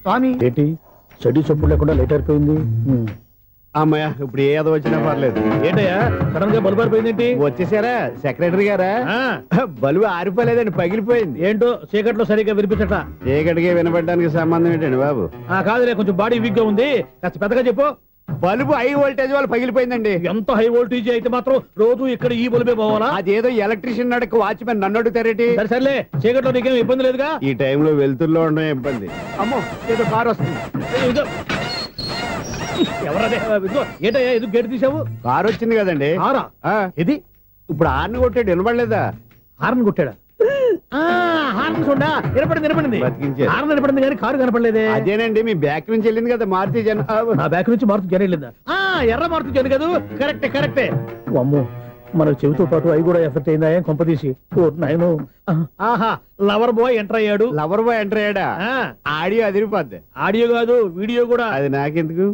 స్వామి ఏంటి చెడు చెప్పుడు లేకుండా లేట్ అయిపోయింది. అమ్మయ్య ఇప్పుడు ఏదో వచ్చినా పర్లేదు. ఏంటయ్యా సడన్ గా బల్బు అయిపోయింది ఏంటి? వచ్చేసారా సెక్రటరీ గారా? బలువు ఆరిపోలేదండి, పగిలిపోయింది. ఏంటో చీకట్లో సరిగ్గా వినిపించట. చీకటికి వినపడడానికి సంబంధం ఏంటండి బాబు? కాదులే, కొంచెం బాడీ వీక్ గా ఉంది, కాస్త పెద్దగా చెప్పు. బల్బు హై వోల్టేజ్ వాళ్ళు పగిలిపోయిందండి. ఎంత హై వోల్టేజ్ అయితే మాత్రం రోజు ఇక్కడ ఈ బల్బే పోవాలా? అదేదో ఎలక్ట్రీషియన్ నడక వాచ్మెన్ నన్ను అడుగుతారేటి? సర్లే, చీకట్లో నీకేం ఇబ్బంది లేదుగా? ఈ టైంలో వెళ్తుల్లో ఉండడం ఇబ్బంది. అమ్మో ఏదో కారు వస్తుంది. ఎవరదే? ఏంటయ్యా ఎందుకు గేటు తీసావు? కారు వచ్చింది కదండి. కారా? ఇది ఇప్పుడు హార్న్ కొట్టాడు, వినపడలేదా? హార్న్ కొట్టాడా? హార్న్ చూడా వినపడింది. హార్న్ వినపడింది కానీ కారు కనపడలేదే. అదేనండి మీ బ్యాక్ నుంచి వెళ్ళింది కదా మారుతి జన. నా బ్యాక్ నుంచి మారుతి జన వెళ్ళిందా? ఎర్ర మారుతి జన కదా. కరెక్టే. అమ్మో, మన చెవితో పాటు అవి కూడా ఎఫెక్ట్ అయిందా కొంపదీసి? ఆహా, లవర్ బాయ్ ఎంటర్ అయ్యాడు. లవర్ బాయ్ ఎంటర్ అయ్యాడా? ఆడియో అదిరిపోద్ది. ఆడియో కాదు, వీడియో కూడా. అది నాకెందుకు?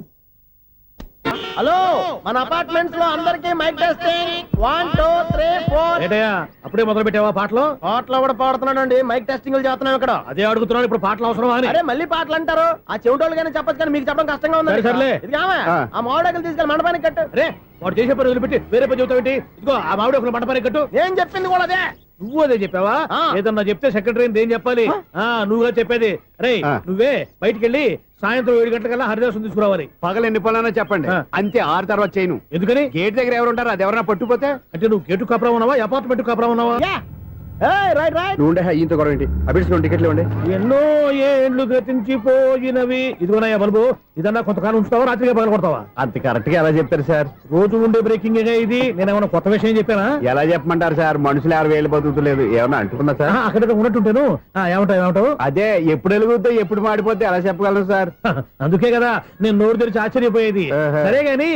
హలో, మన అపార్ట్మెంట్స్ లో అందరికి మైక్ టెస్టింగ్ 1 2 3 4. ఏంటయ్యా అప్పుడే మొదలు పెట్టావా పాటలు? పాటలు కూడా పాడుతున్నాడు, మైక్ టెస్టింగ్ చేస్తున్నాం ఇక్కడ. అదే అడుగుతున్నాడు, ఇప్పుడు పాటలు అవసరమా అని. అరే మళ్ళీ పాటలు అంటారు, ఆ చెవిటోళ్ళు కానీ చెప్పచ్చు కానీ మీకు చెప్పడం కష్టంగా ఉంది. సర్లే, ఆ మామిడాకులు తీసుకెళ్ళి మండపానికి కట్టు. రే, వాడు చేసే పని వదిలిపెట్టి వేరే పని చెబుతావు ఏంటి? ఇదిగో ఆ మామిడి ఒక మండపానికి కట్టు. ఏం చెప్పింది కూడా అదే. నువ్వు అదే చెప్పావా? ఏదన్నా చెప్తే సెక్రటరీ ఏం చెప్పాలి? నువ్వుగా చెప్పేది. రే, నువ్వే బయటికి వెళ్ళి సాయంత్రం 7 గంటలకల్లా హరిదాసు తీసుకురావాలి. పగలు ఎన్ని పనులన్నా చెప్పండి, అంతే. 6 తర్వాత చేయను. ఎందుకని? గేట్ దగ్గర ఎవరు ఉంటారు, అది ఎవరన్నా పట్టుపోతే. అంటే నువ్వు గేటు కాపురా ఉన్నావా, అపార్ట్మెంట్ కాపురా ఉన్నావా? నువ్వు ఇంత గొడవ ఏంటి? అభిషేకం టికెట్లు ఇవ్వండి. ఎన్నో ఏండ్లు గతించిపోయినవి. ఇదిగోనయ్యా బల్బు, ఇదన్నా కొంతకాలం ఉంచుతావా, రాత్రిగా పగల కొడతావా? అంత కరెక్ట్ గా ఎలా చెప్తారు సార్? రోజు ఉండే బ్రేకింగ్ ఇది. నేనేమన్నా కొత్త విషయం చెప్పానా? ఎలా చెప్పమంటారు సార్? మనుషులు 6 వేలు బతుకుతలేదు, ఏమన్నా అంటున్నా సార్? అక్కడ ఉన్నట్టుంటేను. ఏమంటావు? అదే ఎప్పుడు వెలుగుతో ఎప్పుడు మాడిపోతే ఎలా చెప్పగలరు సార్? అందుకే కదా నేను నోరు తెరిచి ఆశ్చర్యపోయేది. సరే గాని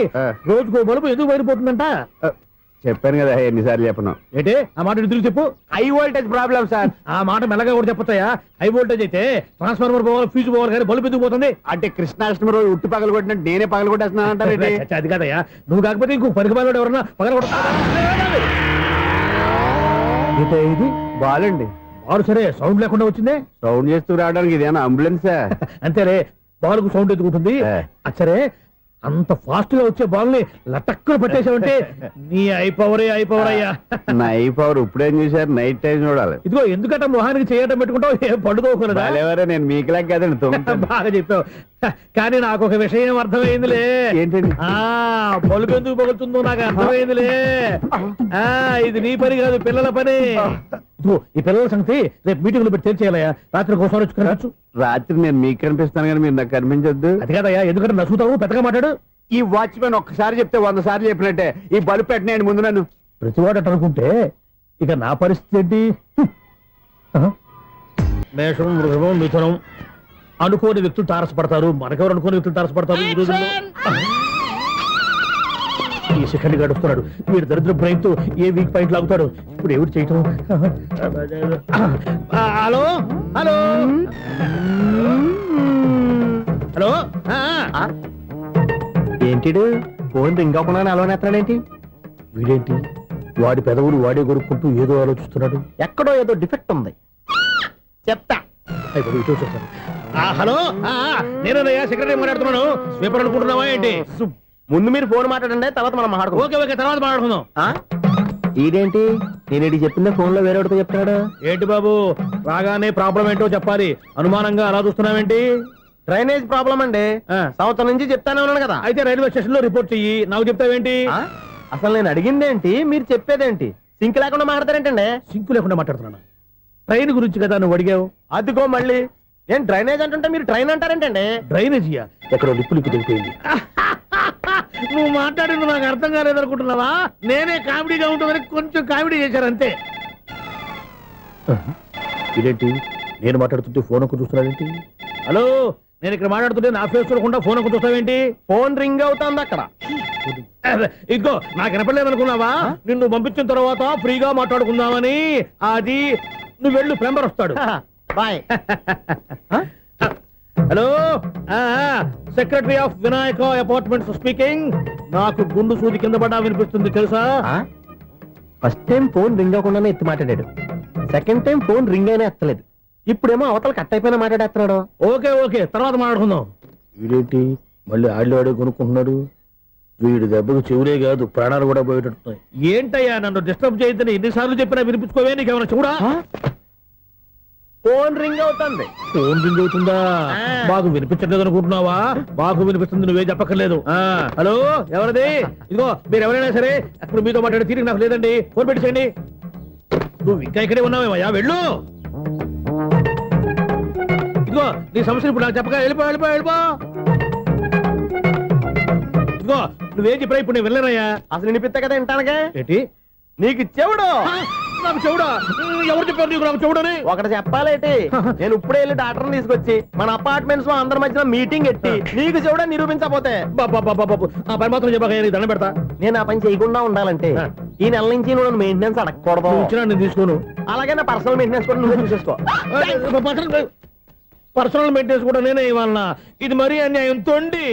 రోజుకో బల్బు ఎందుకు బయటపోతుందంట? చెప్పాను కదా ఎన్నిసార్లు చెప్పను. ఏంటే ఆ మాట తిరిగి చెప్పు. High voltage problem sir. ఆ మాట మెల్లగా కూడా చెప్పొచ్చాయా? హై వోల్టేజ్ అయితే ట్రాన్స్ఫార్మర్ పోవాలి, ఫ్యూజ్ పోవాలి, కానీ బల్బు ఎందుకు పోతుంది? అంటే కృష్ణాష్టమి రోజు ఉట్టి పగలు కొట్టినట్టు నేనే పగలు కొట్టేస్తున్నాను అంటారు. అది కదయ్యా, నువ్వు కాకపోతే ఇంకో పనికి బాలు ఎవరన్నా పగల కొడతా. ఇది బాలండి. బాలు సరే, సౌండ్ లేకుండా వచ్చిందే. సౌండ్ చేస్తూ రావడానికి ఇదేనా అంబులెన్సా? అంతేరే, బాలుకు సౌండ్ ఎదుగుతుంది. సరే, అంత ఫాస్ట్ గా వచ్చే బాల్ ని లటక్కున పట్టేసావంటే నీ ఐ పవర్ అయ్యా. నా ఐ పవర్ ఇప్పుడేం చూసారు? నైట్ టైం చూడాలి. ఇదిగో ఎందుకంటే మొహానికి చేయటం పెట్టుకుంటావు, ఏం పండుకోకూడదా? మీకులా కదండి. బాగా చెప్పావు, కానీ నాకు ఒక విషయం అర్థమైందిలే. ఏంటండి? బల్బు ఎందుకు పగులుతుందో నాకు అర్థమైందిలే. ఇది నీ పని కాదు, పిల్లల పని. ఈ పిల్లల సంగతి రేపు మీటింగ్ లో పెట్టి తెలిసేయాలయ్యా. రాత్రి ఒకసారి వచ్చి కనవచ్చు. రాత్రి నేను మీకు కనిపిస్తాను కానీ మీరు నాకు కనిపించొద్దు. అది కదయ్యా, ఎందుకంటే నసుగుతావు, పెద్దగా మాట్లాడు. ఈ వాచ్మెన్ ఒక్కసారి చెప్తే 100 సార్లు చెప్పినట్టే. ఈ బల్బు పెట్టినాయండి ముందు నన్ను. ప్రతివాడట అనుకుంటే ఇక నా పరిస్థితి ఏంటి? మేషం, వృషభం, మిథునం అనుకోని వ్యక్తులు తారసపడతారు. మనకెవరు అనుకోని వ్యక్తులు తారసపడతారు ఈ రోజుల్లో? ఈ సెకండ్ గడుపుతున్నాడు వీడు దరిద్ర బ్రెయిన్ తో. ఏ వీక్ పాయింట్ లాగుతాడు ఇప్పుడు? ఎవరు చేయటం? Hello hello hello. ఏంటిడు ఫోన్ రింగ్ అవ్వకుండా అలవనేస్తాడేంటి? వీడేంటి వాడి పెదవులు వాడే కొరుక్కుంటూ ఏదో ఆలోచిస్తున్నాడు. ఎక్కడో ఏదో డిఫెక్ట్ ఉంది, చెప్తా. హలో, నేనయ్యా సెక్రటరీ మాట్లాడుతున్నాను. స్వీపర్ అనుకుంటున్నావా ఏంటి? ముందు మీరు ఫోన్ మాట్లాడండి, తర్వాత మనం మాట్లాడుకో. ఓకే, తర్వాత మాట్లాడుకుందాం. ఇదేంటి నేను చెప్పిందే ఫోన్ లో వేరేవాడితో చెప్తాడు ఏంటి బాబు? రాగానే ప్రాబ్లం ఏంటో చెప్పాలి, అనుమానంగా అలా చూస్తున్నావేంటి? డ్రైనేజ్ ప్రాబ్లం అండి. సంవత్సరం నుంచి చెప్తానే ఉన్నాను కదా. అయితే రైల్వే స్టేషన్ లో రిపోర్ట్ చెయ్యి, నాకు చెప్తావేంటి? అసలు నేను అడిగిందేంటి, మీరు చెప్పేదేంటి? సింక్ లేకుండా మాట్లాడతారేంటండి? సింక్ లేకుండా మాట్లాడుతున్నాను. ట్రైన్ గురించి కదా నువ్వు అడిగావు. అదిగో మళ్ళీ నేను డ్రైనేజ్ అంటుంటే మీరు ట్రైన్ అంటారేంటండి? డ్రైనేజీయా? ఎక్కడో లిప్పు దిగిపోయింది. నువ్వు మాట్లాడింది నాకు అర్థం కాలేదనుకుంటున్నావా? నేనే కామెడీగా ఉంటుందని కొంచెం కామెడీ చేశారు అంతే. ఇదేంటి నేను మాట్లాడుతుంటే ఫోన్ ఒక్క చూస్తున్నావేంటి? హలో, నేను ఇక్కడ మాట్లాడుతుంటే నా ఫేస్ చూడకుండా ఫోన్ ఒక్క చూస్తావేంటి? ఫోన్ రింగ్ అవుతుంది అక్కడ. ఇదిగో నాకు వినపడలేదు అనుకున్నావా? నిన్ను పంపించిన తర్వాత ఫ్రీగా మాట్లాడుకుందామని. అది నువ్వు వెళ్ళు, ప్లంబర్ వస్తాడు. Bye. Hello, secretary of Vinayaka apartments speaking. నాకు గుండు సూది కింద పడ్డా వినిపిస్తుంది తెలుసా? ఫస్ట్ టైం ఫోన్ రింగ్ అవ్వకుండానే ఎత్తి మాట్లాడాడు, సెకండ్ టైం ఫోన్ రింగ్ అయినా ఎత్తలేదు. ఇప్పుడేమో అవతల కట్ అయిపోయిన మాట్లాడేస్తున్నాడు. ఓకే ఓకే, తర్వాత మాట్లాడుకుందాం. వీడేంటి మళ్ళీ ఆడి కొనుక్కుంటున్నాడు? వీడి దెబ్బకు చెవులే కాదు ప్రాణాలు కూడా పోయేటట్టున్నాయి. ఏంటయ్యా నన్ను డిస్టర్బ్ చేయొద్దని ఎన్నిసార్లు చెప్పినా వినిపించుకోవే? నీకేమైనా చూడా? ఫోన్ రింగ్ అవుతుంది. ఫోన్ రింగ్ అవుతుందా? మాకు వినిపించట్లేదు అనుకుంటున్నావా? మాకు వినిపిస్తుంది, నువ్వే చెప్పక్కర్లేదు. హలో, ఎవరిది? ఇదిగో మీరు ఎవరైనా సరే ఇప్పుడు మీతో మాట్లాడే తీరిక నాకు లేదండి, ఫోన్ పెట్టేసేయండి. నువ్వు ఇంకా ఇక్కడే ఉన్నావేమయ్యా, వెళ్ళు. ఇదిగో నీ సమస్యలు ఇప్పుడు నాకు చెప్పగా వెళ్ళిపో వెళ్ళిపో వెళ్ళిపో. ఇదిగో నువ్వేం చెప్పరా ఇప్పుడు నేను వెళ్ళానయ్యా. అసలు వినిపిస్తా కదా వింటానగా. ఏంటి నీకు చెవుడు? నాకు చెవుడా? ఎవరు చెప్పారు నీకు నాకు చెవుడని? ఒకటి చెప్పాలేటి, నేను ఇప్పుడే వెళ్ళి డాక్టర్ని తీసుకొచ్చి మన అపార్ట్మెంట్స్ లో అందరి మధ్యన మీటింగ్ ఎట్టి నీకు చెవుడని నిరూపించకపోతే బాబు ఆ పని మాత్రం చెప్పాక దండం పెడతా. నేను ఆ పని చేయకుండా ఉండాలంటే ఈ నెల నుంచి నువ్వు మెయింటెనెన్స్ అడగకూడదు. ఇచ్చినా నేను తీసుకోను. అలాగే నా పర్సనల్ మెయింటెనెన్స్ కూడా నువ్వే చూసేసుకో. పర్సనల్ మెయింటెనెన్స్ కూడా నేనే ఇవ్వాలన్నా? ఇది మరీ అన్యాయం తోండి.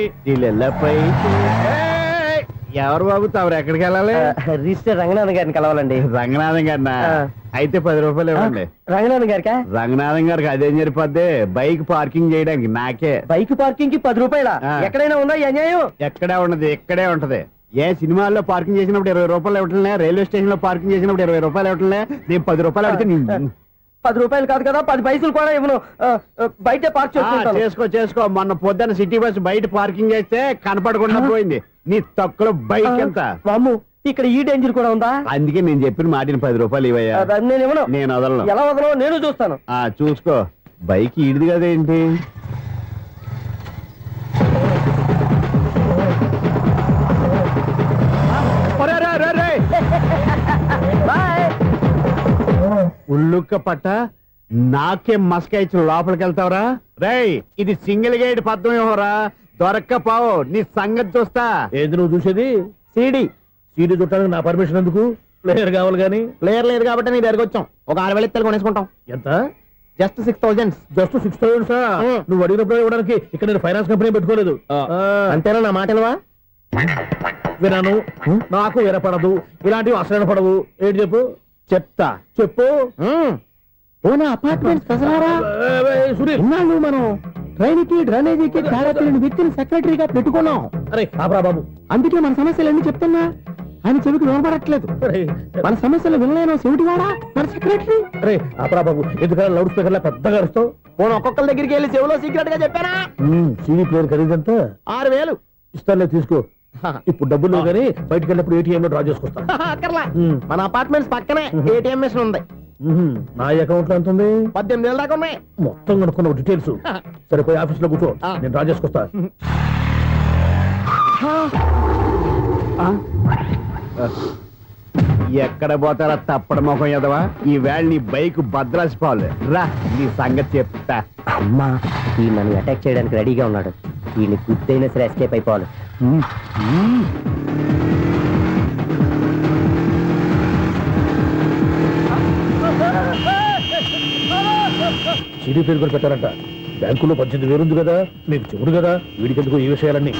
ఎవరు బాబు తమరు ఎక్కడికి వెళ్ళాలి? రిజిస్టర్ రంగనాథ్ గారిని కలవాలండి. రంగనాథం గారినా? అయితే 10 రూపాయలు ఇవ్వండి. రంగనాథ్ గారికా? రంగనాథం గారికి అదేం సరిపోద్ది, బైక్ పార్కింగ్ చేయడానికి నాకే. బైక్ పార్కింగ్ కి 10 రూపాయల? ఎక్కడైనా ఉందా ఈ అన్యాయం? ఎక్కడే ఉండదు, ఇక్కడే ఉంటది. ఏ సినిమాల్లో పార్కింగ్ చేసినప్పుడు 20 రూపాయలు ఇవ్వట్లే, రైల్వే స్టేషన్ లో పార్కింగ్ చేసినప్పుడు 20 రూపాయలు ఇవ్వట్లే, నేను 10 రూపాయలు అడిగితే 10 రూపాయలు కాదు కదా, 10 పైసలు కూడా ఇవ్వను. బయట పార్క్ చేసుకుంటాను. చేసుకో. మొన్న పొద్దున్న సిటీ బస్ బయట పార్కింగ్ చేస్తే కనపడకుండా పోయింది. నీ తక్కువ బైక్ ఎంత? మాము ఇక్కడ ఈ డేంజర్ కూడా ఉందా? అందుకే నేను చెప్పిన మాటిని 10 రూపాయలు ఇవ్వయ్యా. నేను ఇవ్వను. నేను వదలను. ఎలా వదలవు నేను చూస్తాను. చూసుకో. బైక్ ఈడిది కదేంటి? ఉల్లుక్క పట్ట నాకే మస్క ఇచ్చి లోపలికి వెళ్తావరా? రేయ్, ఇది సింగిల్ గేట్ పద్మం ఇవ్వరా, దొరక్కపోవు నీ సంగతి చూస్తా. ఏది నువ్వు చూసేది? సీడీ చుట్టానికి నా పర్మిషన్ ఎందుకు? ప్లేయర్ కావాలి గానీ. ప్లేయర్ లేదు కాబట్టి నీ దగ్గరకు వచ్చాం. ఒక 6,000 ఇత్తలు కొనేసుకుంటాం. ఎంత? జస్ట్ 6,000. జస్ట్ 6,000? నువ్వు అడిగినప్పుడు ఇవ్వడానికి ఇక్కడ నేను ఫైనాన్స్ కంపెనీ పెట్టుకోలేదు. అంతేనా? నా మాట వినవా? వినాను. నాకు వినపడదు, ఇలాంటివి అసలు వినపడవు. ఏంటి చెప్పు. చెప్తా. చెప్పు. అపార్ట్మెంట్స్ ఇన్నాళ్ళు మనం ట్రైన్కి డ్రైనేజీకి తేడాతీయని వ్యక్తిని సెక్రటరీగా పెట్టుకున్నాం. అరే ఆపరా బాబు, అందుకే మన సమస్యలన్నీ చెప్తున్నా ఆయన చెవికి వినపడట్లేదు. మన సమస్యలు వినలేను చెవిటివాడా మన సెక్రటరీ. అరే ఆపరా బాబు, ఎందుకన్నా లౌడ్ స్పీకర్ లా పెద్దగా అరుస్తావు? పోను ఒక్కొక్కరి దగ్గరికి వెళ్ళి చెవిలో సీక్రెట్ గా చెప్పానా? CD player ఖరీదంతా 6,000. ఇస్తానులే, తీసుకో. ఇప్పుడు డబ్బులు లేవు కానీ బయటకు వెళ్ళినప్పుడు ఏటీఎం లో డ్రా చేసుకొస్తా. అక్కర్లా, మన అపార్ట్మెంట్స్ పక్కనే ఏటీఎం మిషన్ ఉంది. నా అకౌంట్ లో ఎంత ఉంది? 18,000 దాకా ఉన్నాయి. మొత్తం కనుక్కున్న డీటెయిల్స్. సరిపోయి ఆఫీస్ లో కూర్చో, నేను డ్రా చేసుకొస్తా. ఎక్కడ పోతారా తప్పడ మొహం ఎదవా? ఈ వేళ నీ బైక్ భద్రాసిపోవాలి. రా, నీ సంగతి చెప్తా. అమ్మా, ఈ మనం అటాక్ చేయడానికి రెడీగా ఉన్నాడు. ఈయన గుద్దైనా సరే ఎస్కేప్ అయిపోవాలి. సీడీ పేరు కూడా పెట్టారంట. బ్యాంకులో 18,000 ఉంది కదా, మీకు చెవుడు కదా, వీడికెందుకు ఈ విషయాలన్నీ?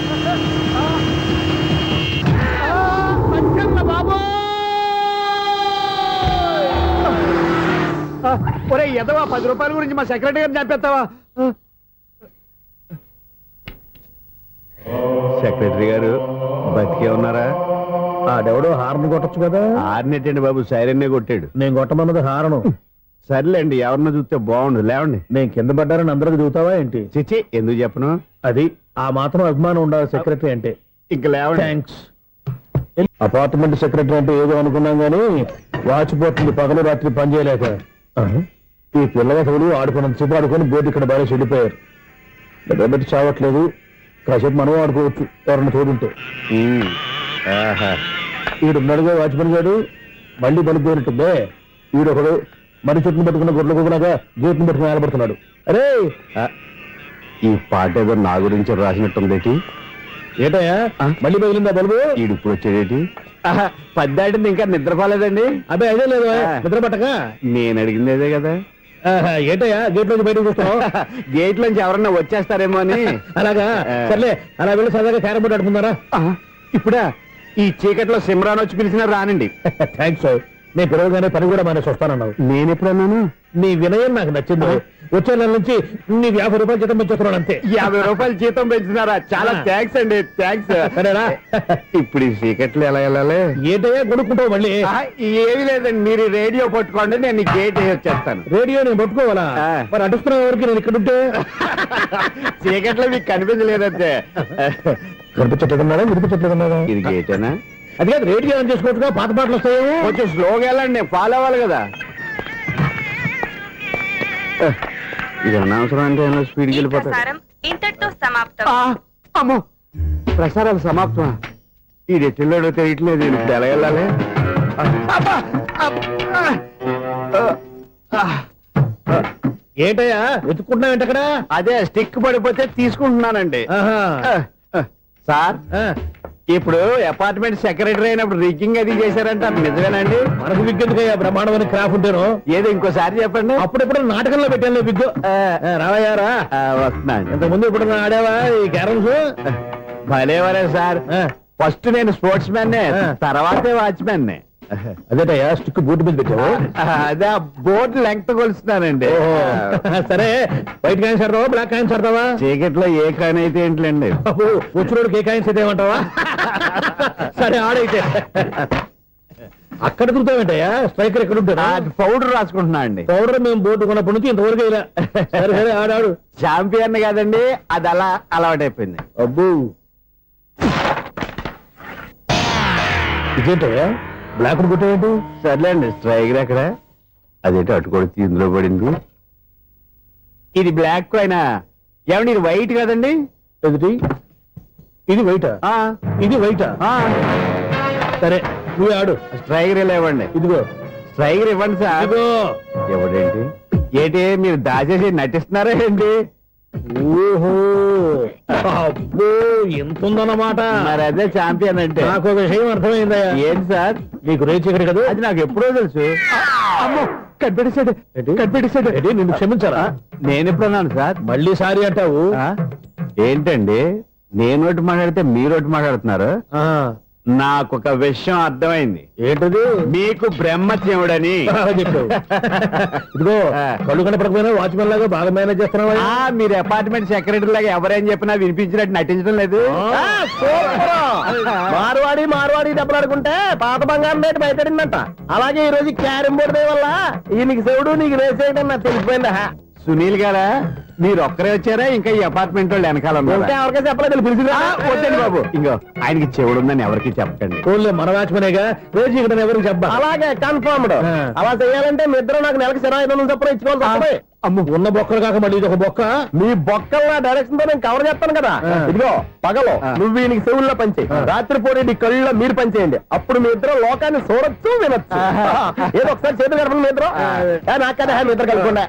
ఒరే ఎదవా, 10 రూపాయల గురించి మా సెక్రటరీ గారిని చంపేస్తావా? సెక్రటరీ గారు బతికే ఉన్నారా? ఆడెవడో హార్న్ కొట్టచ్చు కదా. ఆరినెట్టండి బాబు, సైరన్నే కొట్టాడు. నేను కొట్టమన్నది హారను. సర్లేండి, ఎవరన్నా చూస్తే బాగుండు. లేవండి. నేను కింద పడ్డారని అందరికి చూతావా ఏంటి? చిచ్చి, ఎందుకు చెప్పను? అది ఆ మాత్రం అభిమానం ఉండాలి సెక్రటరీ అంటే. ఇంక లేవండి. థ్యాంక్స్. అపార్ట్మెంట్ సెక్రటరీ అంటే ఏదో అనుకున్నాం గానీ వాచిపోతుంది పగలు రాత్రి పని చేయలేక. ఈ పిల్లవసలు ఆడుకున్నంతసేపు ఆడుకొని బోర్డు ఇక్కడ బాగా చెడిపోయారు. నిద్రబెట్టి చావట్లేదు. కాసేపు మనం ఆడుకోవచ్చు ఎవరన్నా తోడుంటే. ఈడున్నాడుగా వాచ్మెన్ గారు, మళ్ళీ పలిపోయినట్టుందే. ఈడొకడు మరి చెట్టును పట్టుకున్న గొడ్ల కుక్కలాగా గేట్ను పట్టుకుని నిలబడుతున్నాడు. అరే, ఈ పాట ఏదో నా గురించి రాసినట్టుందేటి. ఏటయ్యా మళ్ళీ పగిలిందా బల్బు? ఈడు ఇప్పుడు వచ్చేదేటి? 10 దాటింది, ఇంకా నిద్రపోలేదండి. అదే అదే లేదు నిద్ర పట్టక. నేను అడిగింది అదే కదా. ఏటయ్యా గేట్ నుంచి బయటకు చూస్తున్నావు? గేట్ నుంచి ఎవరన్నా వచ్చేస్తారేమో అని. అలాగా, సర్లే అలా వెళ్ళి సరదాగా క్యారం బోర్డు ఆడుకున్నారా? ఇప్పుడా? ఈ చీకట్లో సిమ్రాన్ వచ్చి పిలిచినా రానండి. థ్యాంక్స్. నేను పిలవగానే పని కూడా మానేసి వస్తానన్నావు. నేను ఎప్పుడన్నాను? నీ వినయం నాకు నచ్చింది. వచ్చే నెల నుంచి నీకు 50 రూపాయలు జీతం పెంచుతున్నాడు అంతే. 50 రూపాయలు జీతం పెంచుతున్నారా? చాలా థ్యాంక్స్ అండి, థ్యాంక్స్. సరేనా? ఇప్పుడు ఈ చీకట్లు ఎలా వెళ్ళాలి? ఏంటయ్యా కొనుక్కుంటావు మళ్ళీ? ఏమి లేదండి, మీరు రేడియో పట్టుకోండి, నేను ఈ గేట్ వేసి వచ్చేస్తాను. రేడియో నేను పట్టుకోవాలా? మరి అడుస్తున్న ఎవరికి నేను ఇక్కడ ఉంటే? చీకట్లో మీకు కనిపించలేదంటే. కనిపించట్లేదన్నారా వినిపించట్లేదన్నారా? ఇది గేటేనా? అది కాదు, రేడియో ఆన్ చేసుకోవచ్చుగా, పాత పాటలు వస్తాయేమో. కొంచెం స్లోగా వెళ్ళండి, ఫాలో అవ్వాలి కదా. ఇది అనవసరం అంటే స్పీడ్కి ఈ వెళ్ళిపోతారు. ప్రసారం ఇంతటితో సమాప్తం. అమ్మో, ప్రసారాలు సమాప్తమా? ఈ రెట్టిల్లోడో తెలియట్లేదు, నేను ఇప్పుడు ఎలా వెళ్ళాలి? ఏంటయ్యా వెతుక్కుంటున్నావు ఏంటక్కడ? అదే స్టిక్ పడిపోతే తీసుకుంటున్నానండి. ఆహా. సార్, ఇప్పుడు అపార్ట్మెంట్ సెక్రటరీ అయినప్పుడు రిగ్గింగ్ అది చేశారంట, నిజమేనండి? మనకు విగ్గెందుకయ్యా, బ్రహ్మాండమైన క్రాఫ్ ఉంటాను. ఏదో ఇంకోసారి చెప్పండి. అప్పుడెప్పుడు నాటకంలో పెట్టాను విగ్గు. రావయ్యారా? వస్తున్నాను. ఇంత ముందు ఇప్పుడు ఆడావా ఈ క్యారమ్స్? భలేవరే సార్, ఫస్ట్ నేను స్పోర్ట్స్ మ్యాన్, తర్వాతే వాచ్మెన్. అదేటయ్యా స్టిక్ బూట్ మీద పెట్టావు. అదే బోర్డు లెంగ్త్ కొలుస్తున్నానండి. సరే, వైట్ కాయిన్స్ ఆడతావా బ్లాక్ కాయిన్స్ ఆడతావా? చీకట్లో ఏ కాని అయితే ఏంటండి? వచ్చినోడికి ఏ కాయిన్స్ అయితే ఏమంటావా? సరే ఆడైతే. అక్కడ తిరుగుతావేంటయ్యా? స్ట్రైకర్ ఎక్కడ ఉంటారా? పౌడర్ రాసుకుంటున్నా అండి. పౌడర్ మేము బోర్డు కొన్నప్పటి నుంచి ఇంతవరకు ఇలా. సరే సరే ఆడాడు. చాంపియన్ కదండి, అది అలా అలవాటైపోయింది. అబ్బు, ఇదేంటయ్యా బ్లాక్ కొట్టేయండి. సర్లేండి, స్ట్రైకర్ ఎక్కడ? అదేంటి అటుకొడితే ఇందులో పడింది. ఇది బ్లాక్ అయినా ఏమండి, ఇది వైట్ కదండి? ఎదుటి ఇది వైటా? ఇది వైటా? సరే నువ్వే ఆడు. స్ట్రైకర్ ఇలా ఇవ్వండి. ఇదిగో స్ట్రైకర్ ఇవ్వండి సార్. ఇదిగో. ఎవడేంటి ఏంటి మీరు దాచేసి నటిస్తున్నారా ఏంటి? ఓహో, అబ్బో ఎంత ఉందన్నమాట. మరి అదే చాంపియన్ అంటే. నాకు విషయం అర్థమైందయ్యా. ఏంటి సార్? నీకు రేచీకటి కదా? అది నాకు ఎప్పుడో తెలుసు. అమ్మో, కనిపెట్టేశాడు, కనిపెట్టేశాడు. నిన్ను క్షమించారా? నేను ఎప్పుడన్నాను సార్? మళ్ళీ సారీ అంటావు? ఏంటండి, నేను ఒకటి మాట్లాడితే మీరు ఒకటి మాట్లాడుతున్నారు. నాకు ఒక విషయం అర్థమైంది. ఏంటది? మీకు బ్రహ్మత్యముడని చెప్పావు. ఇదిగో, కళ్ళు కనపడకపోయినా వాచ్మెన్ లాగా బాగా మేనేజ్ చేస్తున్నావా? మీరు అపార్ట్మెంట్ సెక్రటరీ లాగా ఎవరేం చెప్పినా వినిపించినట్టు నటించడం లేదు. మార్వాడి దెబ్బలు ఆడుకుంటే పాత బంగారం రేటు బయటడిందంట. అలాగే ఈ రోజు క్యారం బోర్డు వల్ల ఈయనకి శివుడు నీకు రేసేయడం నాకు తెలిసిపోయిందా? సునీల్ గారా, మీరు ఒక్కరే వచ్చారా? ఇంకా ఈ అపార్ట్మెంట్ వాళ్ళు వెనకాల ఇంకా ఎవరికైనా చెప్పలేదు, పిలిచిరా? వద్దండి బాబు, ఇంకో ఆయనకి చెవుడు ఉందని ఎవరికి చెప్పకండి. ఓన్లీ మన వాచ్మెనేగా, రేచీకటి ఎవరికి చెప్పా. అలాగే కన్ఫర్మ్డ్. అలా చేయాలంటే మీ ఇద్దరు నాకు నెలకి 25,000 చొప్పున ఇచ్చుకోవాలి. అమ్మ, ఉన్న బొక్కలు కాక మళ్ళీ ఇది ఒక బొక్క. మీ బొక్కల డైరెక్షన్ తో నేను కవర్ చేస్తాను కదా. ఇదిగో, పగలు నువ్వు ఈయనకి చెవుల్లో పనిచేయి, రాత్రి పూట నీ కళ్ళలో మీరు పనిచేయండి. అప్పుడు మీ ఇద్దరు లోకాన్ని చూడొచ్చు, వినొచ్చు. ఏదో ఒకసారి చేతులు గడపండి మీ ఇద్దరు. నాకదే మీ ఇద్దరు కలుపుకుండా.